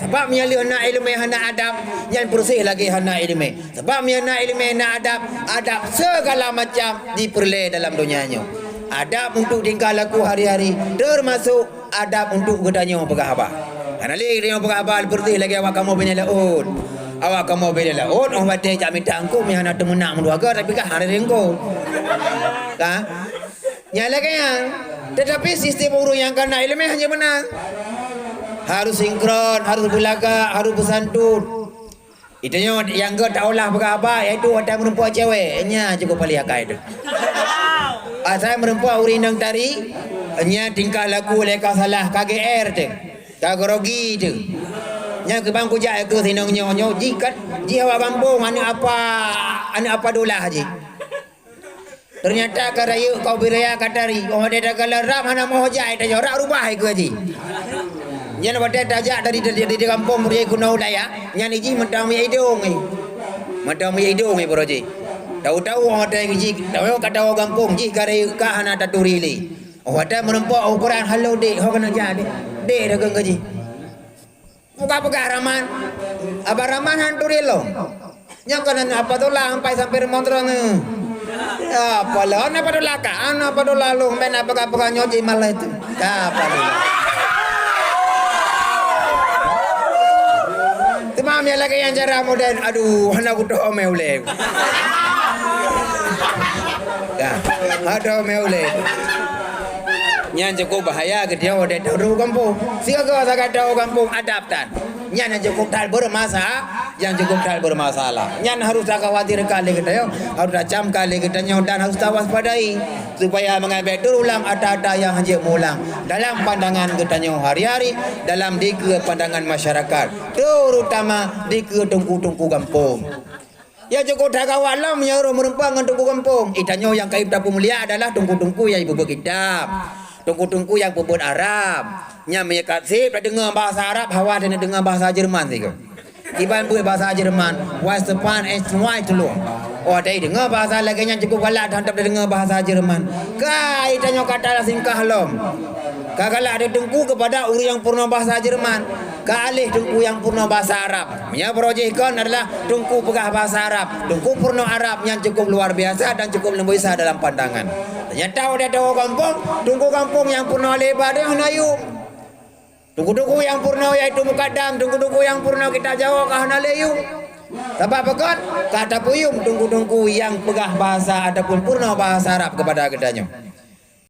Sebab yang hana ilmu hana adab, yang bersih lagi hana ilmu. Sebab yang hana ilmu hana adab segala macam diperoleh dalam dunianya. Adab untuk tingkah laku hari-hari, termasuk adab untuk gedanya pegah apa. Hana lagi dia pegah apa bersih lagi awak kamu punya laut. Awak kamu bela laut, orang batik cak minta angkum yang nak temenang menduaga tapi kan hari ringko. Kan? Nyala kan? Tetapi sistem urus yang kena ilmu hanya menang. Harus sinkron, harus belaga, harus bersantun. Itunya yang tak olah apa iaitu ada merempuan cewek, nya cukup paling akai itu. Saya merempuan urindang tari, nya tingkah laku leka salah KGR tu. Kagrogi tu. Nya ke bangku jak ke sinong nyo jikat jiwa kampung ana apa dolah haji. Ternyata karaya kau biraya katari orang ada kalau ram hana mau jai dah rak rubah ke haji. Nya pada tajak dari kampung dia guna daya nya ni ji mentang mi hidung ni. Mentang mi hidung ni bro ji. Tahu-tahu orang ada ji tahu kata orang kampung ji karaya ka hana taturi li. Orang ada merempak ukuran halau dek orang kena jadi. Dek dah ke ji. Muka pegah Rahman. Abah Rahman hantu relo. Nya kana apa tu lah sampai remontron ni. Apa lah apa tu lah ka apa tu lalu men apa ka nyoji malah itu. Apa ni. Temam ya lagi yang cara modern. Aduh, hana kudo meule. Dah. Ada meule. Yang cukup bahaya ke dia ada tahu kampung. Siapa kau sangat tahu kampung adaptan. Yang cukup tal bermasalah, yang cukup tal bermasalah. Yang harus tak khawatir kali kita yo, harus acam kali kita nyo dan harus waspadai supaya mengambil terulang ada yang hanya mulang dalam pandangan kita nyo hari-hari dalam di pandangan masyarakat, terutama di tungku-tungku kampung. Ya cukup dah kawan lah menyaruh merempang dengan tungku kampung. Itanyo yang kaib tapu mulia adalah tungku-tungku yang ibu berkitab. Tungku-tungku yang berbun Arab. Nya menyekat sip dah dengar bahasa Arab, hawa dan dengar bahasa Jerman sih. Iban buat bahasa Jerman, Westpan and White lu. Oh dia dengar bahasa lagi yang cukup galak dan tak dengar bahasa Jerman. Kai tanya kata singkah lom. Kagala ada tungku kepada uri yang purna bahasa Jerman. Kalih tungku yang purna bahasa Arab. Nya projekon adalah tungku pegah bahasa Arab. Tungku purna Arab yang cukup luar biasa dan cukup lembuisa dalam pandangan. Ternyata ada kampung, tungku kampung yang purna lebar dia hanayum. Tungku-tungku yang purna iaitu mukadam, tungku-tungku yang purna kita Jawa kah hanaleyu. Sebab apa kata puyum tungku-tungku yang pegah bahasa ataupun purna bahasa Arab kepada kedanya.